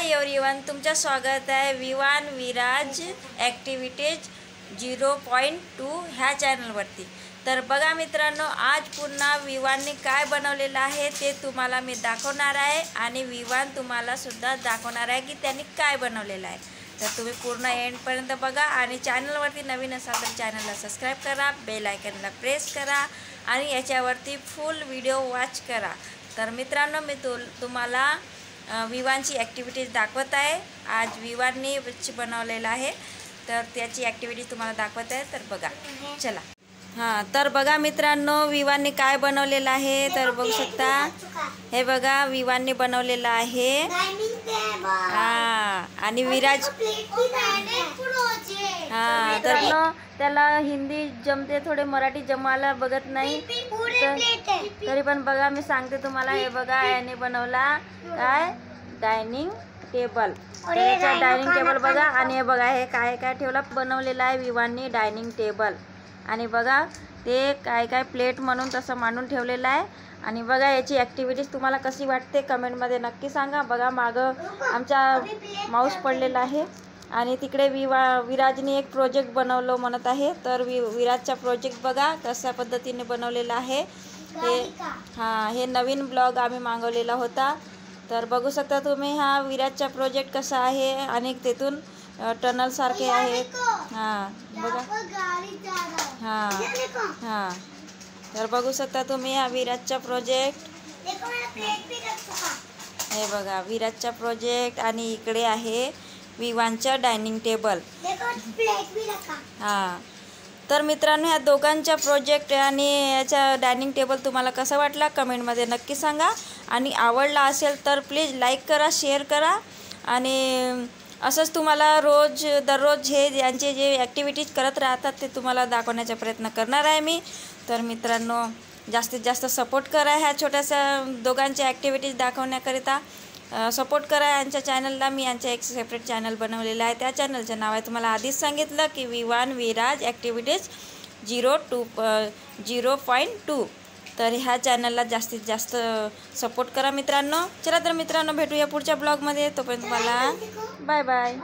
Everyone, तुमचं स्वागत आहे विवान विराज ॲक्टिव्हिटीज 0.2 ह्या चॅनलवरती। तर बघा मित्रांनो, आज पुन्हा विवानने काय बनवलेलं आहे ते तुम्हाला मी दाखवणार आहे आणि विवान तुम्हाला सुद्धा दाखवणार आहे की त्यांनी काय बनवलेलं आहे। तर तुम्ही पूर्ण एंडपर्यंत बघा आणि चॅनलवरती नवीन असाल तर चॅनलला सबस्क्राईब करा, बेल आयकनला प्रेस करा आणि याच्यावरती फुल व्हिडिओ वॉच करा। तर मित्रांनो, मी तुम्हाला विवानची ॲक्टिव्हिटीज दाखवत आहे। आज विवानने बनवलेलं आहे तर त्याची ॲक्टिव्हिटीज तुम्हाला दाखवत आहे, तर बघा चला। हां, तर बघा मित्रांनो, विवानने काय बनवलेलं आहे तर बघू शकता। हे बघा, विवानने बनवलेलं आहे आणि विराज तर त्याला हिंदी जमते, थोडे मराठी जमायला बघत नाही, तरी पण बघा मी सांगते तुम्हाला। हे बघा, याने बनवला काय डायनिंग टेबल। त्याचा डायनिंग टेबल बघा आणि हे बघा, हे काय काय ठेवलं बनवलेलं आहे विवानने डायनिंग टेबल। आणि बघा ते काय काय प्लेट म्हणून तसं मांडून ठेवलेलं आहे। आणि बघा याची ॲक्टिव्हिटीज तुम्हाला कशी वाटते कमेंटमध्ये नक्की सांगा। बघा मागं आमचा माऊस पडलेला आहे आणि तिकडे विराजने एक प्रोजेक्ट बनवलं म्हणत आहे। तर विराजचा प्रोजेक्ट बघा कशा पद्धतीने बनवलेला आहे। हे नवीन ब्लॉग आम्ही मागवलेला होता, तर बघू शकता तुम्ही। हा विराजचा प्रोजेक्ट कसा आहे आणि तेथून टनल सारखे आहेत। हां बघा, हां तर बघू शकता तुम्ही हा विराजचा प्रोजेक्ट। हे बघा विराजचा प्रोजेक्ट आणि इकडे आहे विवानचा डायनिंग टेबल। हां, तर मित्रांनो, ह्या दोघांचा प्रोजेक्ट आणि याचा डायनिंग टेबल तुम्हाला कसा वाटला कमेंटमध्ये नक्की सांगा। आणि आवडला असेल तर प्लीज लाईक करा, शेअर करा आणि असंच तुम्हाला दररोज हे यांचे जे ॲक्टिव्हिटीज करत राहतात ते तुम्हाला दाखवण्याचा प्रयत्न करणार आहे मी। तर मित्रांनो, जास्तीत जास्त सपोर्ट करा ह्या छोट्याशा दोघांच्या ॲक्टिव्हिटीज दाखवण्याकरिता। सपोर्ट करा यांच्या चॅनलला। मी यांचा एक सेपरेट चॅनल बनवलेला आहे, त्या चॅनलचं नाव आहे तुम्हाला आधीच सांगितलं की विवान विराज ॲक्टिव्हिटीज 0.2। तर ह्या चॅनलला जास्तीत जास्त सपोर्ट करा मित्रांनो। चला तर मित्रांनो, भेटूया पुढच्या ब्लॉगमध्ये। तोपर्यंत तुम्हाला बाय बाय।